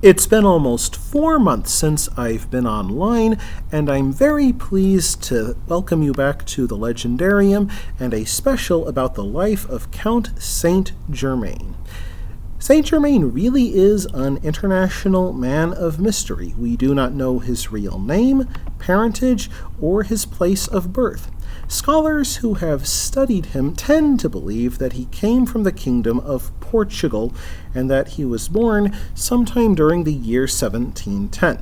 It's been almost 4 months since I've been online, and I'm very pleased to welcome you back to the Legendarium and a special about the life of Count Saint-Germain. Saint-Germain really is an international man of mystery. We do not know his real name, parentage, or his place of birth. Scholars who have studied him tend to believe that he came from the kingdom of Portugal and that he was born sometime during the year 1710.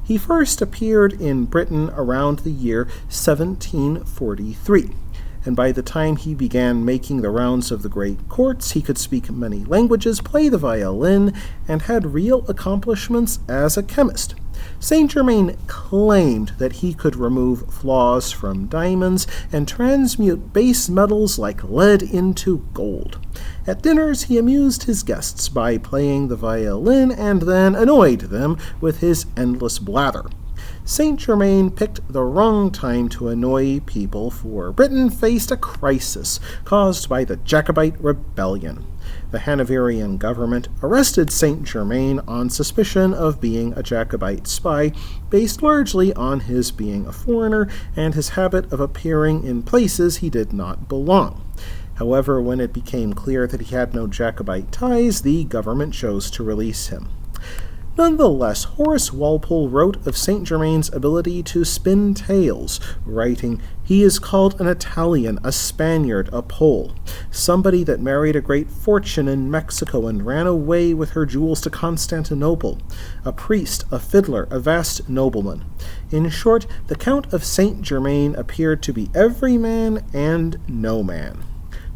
He first appeared in Britain around the year 1743. And by the time he began making the rounds of the great courts, he could speak many languages, play the violin, and had real accomplishments as a chemist. Saint-Germain claimed that he could remove flaws from diamonds and transmute base metals like lead into gold. At dinners, he amused his guests by playing the violin and then annoyed them with his endless blather. Saint-Germain picked the wrong time to annoy people, for Britain faced a crisis caused by the Jacobite rebellion. The Hanoverian government arrested Saint-Germain on suspicion of being a Jacobite spy, based largely on his being a foreigner and his habit of appearing in places he did not belong. However, when it became clear that he had no Jacobite ties, the government chose to release him. Nonetheless, Horace Walpole wrote of Saint-Germain's ability to spin tales, writing, "He is called an Italian, a Spaniard, a Pole, somebody that married a great fortune in Mexico and ran away with her jewels to Constantinople, a priest, a fiddler, a vast nobleman." In short, the Count of Saint-Germain appeared to be every man and no man.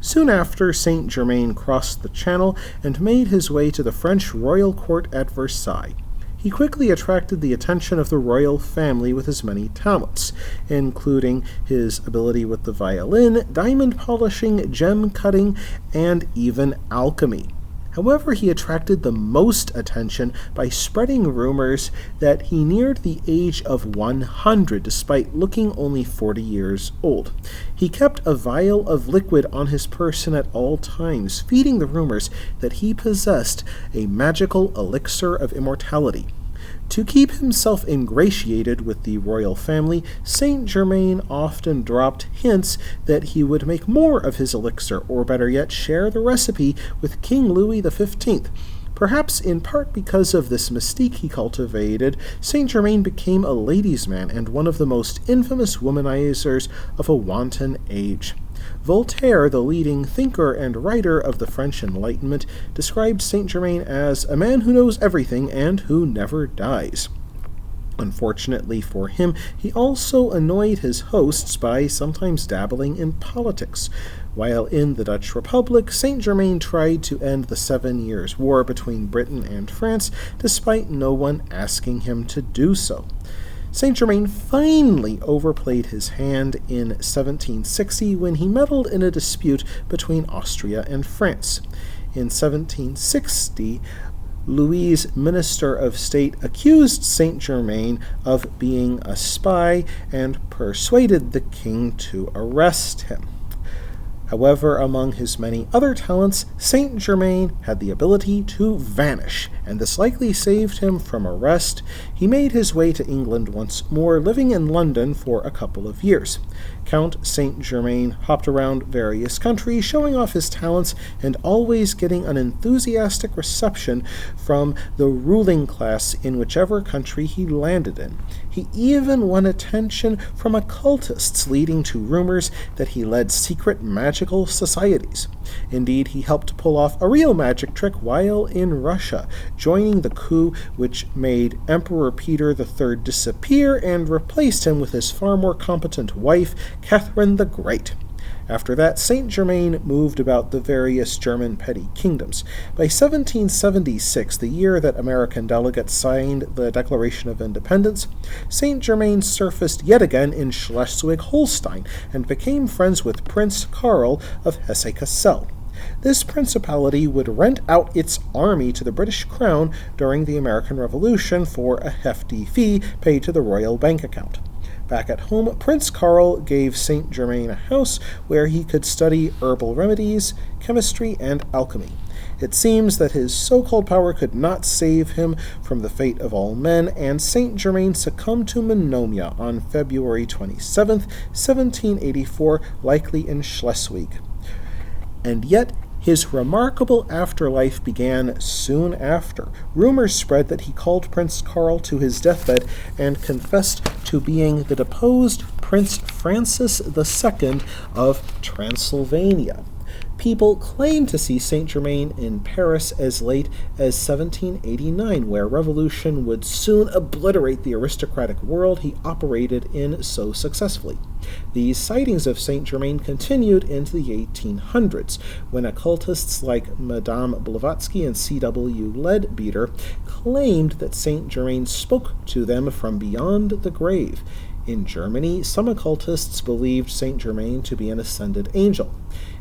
Soon after, Saint-Germain crossed the Channel and made his way to the French royal court at Versailles. He quickly attracted the attention of the royal family with his many talents, including his ability with the violin, diamond polishing, gem cutting, and even alchemy. However, he attracted the most attention by spreading rumors that he neared the age of 100 despite looking only 40 years old. He kept a vial of liquid on his person at all times, feeding the rumors that he possessed a magical elixir of immortality. To keep himself ingratiated with the royal family, Saint-Germain often dropped hints that he would make more of his elixir, or better yet, share the recipe with King Louis XV. Perhaps in part because of this mystique he cultivated, Saint-Germain became a ladies' man and one of the most infamous womanizers of a wanton age. Voltaire, the leading thinker and writer of the French Enlightenment, described Saint-Germain as a man who knows everything and who never dies. Unfortunately for him, he also annoyed his hosts by sometimes dabbling in politics. While in the Dutch Republic, Saint-Germain tried to end the 7 Years' War between Britain and France, despite no one asking him to do so. Saint-Germain finally overplayed his hand in 1760 when he meddled in a dispute between Austria and France. In 1760, Louis's Minister of State accused Saint-Germain of being a spy and persuaded the king to arrest him. However, among his many other talents, Saint-Germain had the ability to vanish, and this likely saved him from arrest. He made his way to England once more, living in London for a couple of years. Count Saint-Germain hopped around various countries, showing off his talents and always getting an enthusiastic reception from the ruling class in whichever country he landed in. He even won attention from occultists, leading to rumors that he led secret magical societies. Indeed, he helped pull off a real magic trick while in Russia, joining the coup which made Emperor Peter III disappear and replaced him with his far more competent wife, Catherine the Great. After that, Saint-Germain moved about the various German petty kingdoms. By 1776, the year that American delegates signed the Declaration of Independence, Saint-Germain surfaced yet again in Schleswig-Holstein and became friends with Prince Karl of Hesse-Kassel. This principality would rent out its army to the British Crown during the American Revolution for a hefty fee paid to the royal bank account. Back at home, Prince Karl gave Saint-Germain a house where he could study herbal remedies, chemistry, and alchemy. It seems that his so-called power could not save him from the fate of all men, and Saint-Germain succumbed to pneumonia on February 27, 1784, likely in Schleswig. And yet, his remarkable afterlife began soon after. Rumors spread that he called Prince Karl to his deathbed and confessed to being the deposed Prince Francis II of Transylvania. People claim to see Saint-Germain in Paris as late as 1789, where revolution would soon obliterate the aristocratic world he operated in so successfully. These sightings of Saint-Germain continued into the 1800s, when occultists like Madame Blavatsky and C.W. Leadbeater claimed that Saint-Germain spoke to them from beyond the grave. In Germany, some occultists believed Saint-Germain to be an ascended angel.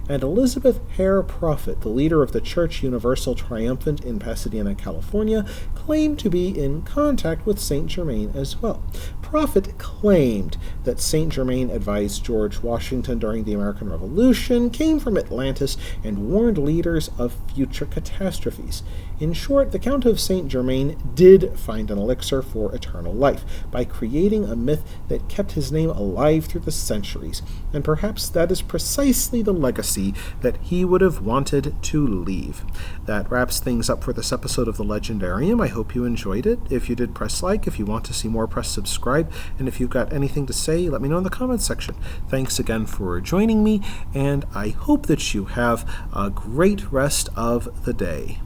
And Elizabeth Hare Prophet, the leader of the Church Universal Triumphant in Pasadena, California, claimed to be in contact with Saint-Germain as well. Prophet claimed that Saint-Germain advised George Washington during the American Revolution, came from Atlantis, and warned leaders of future catastrophes. In short, the Count of Saint-Germain did find an elixir for eternal life by creating a myth that kept his name alive through the centuries, and perhaps that is precisely the legacy that he would have wanted to leave. That wraps things up for this episode of The Legendarium. I hope you enjoyed it. If you did, press like. If you want to see more, press subscribe. And if you've got anything to say, let me know in the comments section. Thanks again for joining me, and I hope that you have a great rest of the day.